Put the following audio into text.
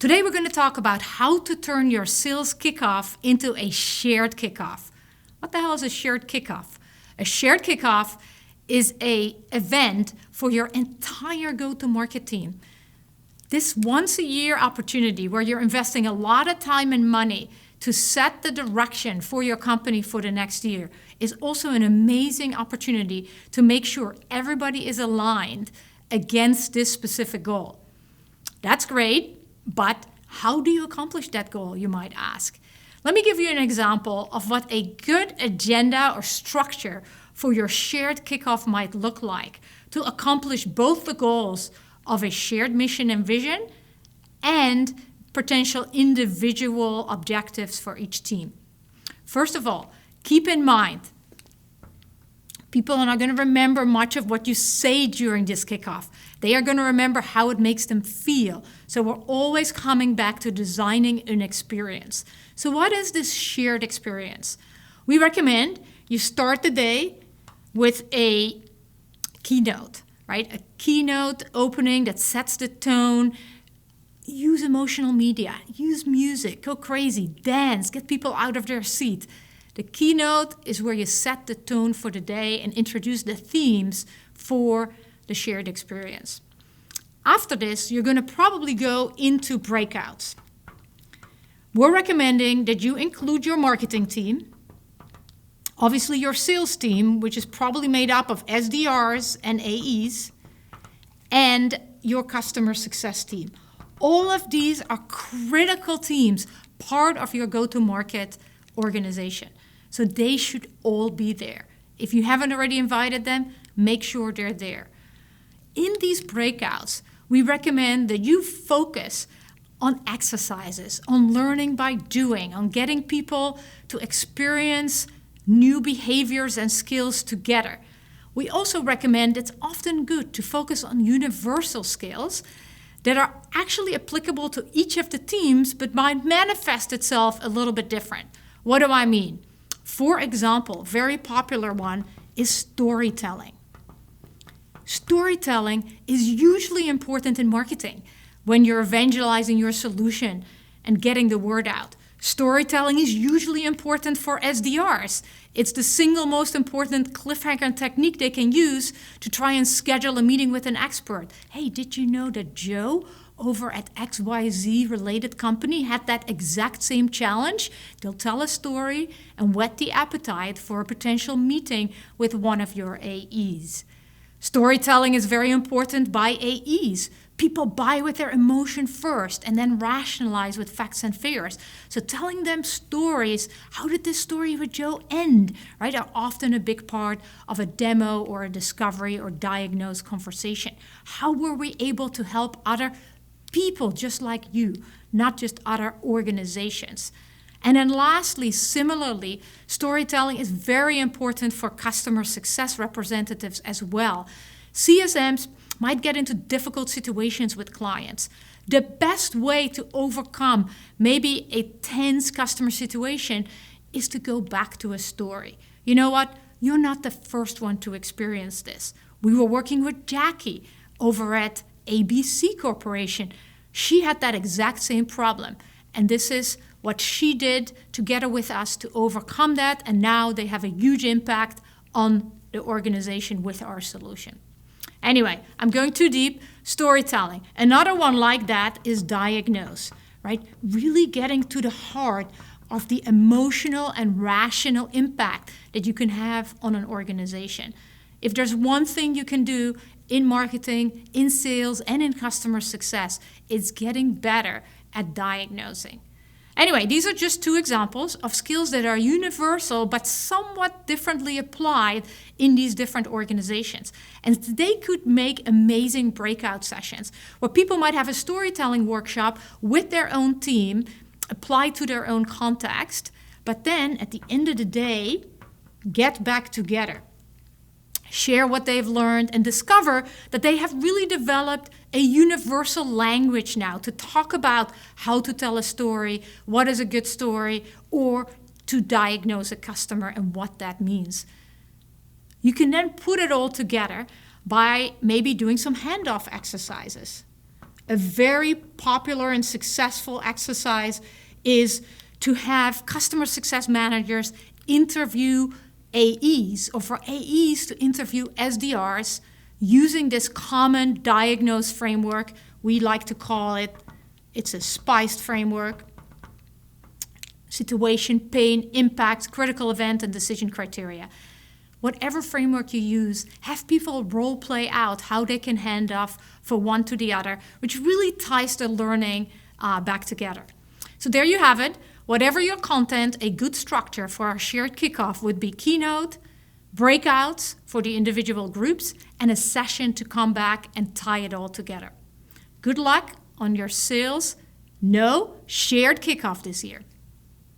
Today we're going to talk about how to turn your sales kickoff into a shared kickoff. What the hell is a shared kickoff? A shared kickoff is an event for your entire go-to-market team. This once-a-year opportunity where you're investing a lot of time and money to set the direction for your company for the next year is also an amazing opportunity to make sure everybody is aligned against this specific goal. That's great, but how do you accomplish that goal, you might ask? Let me give you an example of what a good agenda or structure for your shared kickoff might look like to accomplish both the goals of a shared mission and vision and potential individual objectives for each team. First of all, keep in mind, people are not going to remember much of what you say during this kickoff. They are going to remember how it makes them feel. So we're always coming back to designing an experience. So what is this shared experience? We recommend you start the day with a keynote, right? A keynote opening that sets the tone. Use emotional media, use music, go crazy, dance, get people out of their seat. The keynote is where you set the tone for the day and introduce the themes for the shared experience. After this, you're going to probably go into breakouts. We're recommending that you include your marketing team, obviously your sales team, which is probably made up of SDRs and AEs, and your customer success team. All of these are critical teams, part of your go-to-market organization. So they should all be there. If you haven't already invited them, make sure they're there. In these breakouts, we recommend that you focus on exercises, on learning by doing, on getting people to experience new behaviors and skills together. We also recommend it's often good to focus on universal skills that are actually applicable to each of the teams, but might manifest itself a little bit different. What do I mean? For example, very popular one is storytelling. Storytelling is usually important in marketing when you're evangelizing your solution and getting the word out. Storytelling is usually important for SDRs. It's the single most important cliffhanger technique they can use to try and schedule a meeting with an expert. Hey, did you know that Joe over at XYZ related company had that exact same challenge? They'll tell a story and whet the appetite for a potential meeting with one of your AEs. Storytelling is very important by AEs. People buy with their emotion first and then rationalize with facts and figures. So telling them stories, how did this story with Joe end, right, are often a big part of a demo or a discovery or diagnose conversation. How were we able to help other people just like you, not just other organizations? And then lastly, similarly, storytelling is very important for customer success representatives as well. CSMs might get into difficult situations with clients. The best way to overcome maybe a tense customer situation is to go back to a story. You know what? You're not the first one to experience this. We were working with Jackie over at ABC Corporation. She had that exact same problem. And this is what she did together with us to overcome that. And now they have a huge impact on the organization with our solution. Anyway, I'm going too deep. Storytelling. Another one like that is diagnose, right? Really getting to the heart of the emotional and rational impact that you can have on an organization. If there's one thing you can do in marketing, in sales, and in customer success, it's getting better at diagnosing. Anyway, these are just two examples of skills that are universal but somewhat differently applied in these different organizations. And they could make amazing breakout sessions where people might have a storytelling workshop with their own team, applied to their own context, but then at the end of the day, get back together. Share what they've learned and discover that they have really developed a universal language now to talk about how to tell a story, what is a good story, or to diagnose a customer and what that means. You can then put it all together by maybe doing some handoff exercises. A very popular and successful exercise is to have customer success managers interview AEs, or for AEs to interview SDRs using this common diagnose framework. We like to call it, it's a SPICed framework: situation, pain, impact, critical event, and decision criteria. Whatever framework you use, have people role play out how they can hand off from one to the other, which really ties the learning back together. So there you have it. Whatever your content, a good structure for our shared kickoff would be keynote, breakouts for the individual groups, and a session to come back and tie it all together. Good luck on your sales. No shared kickoff this year.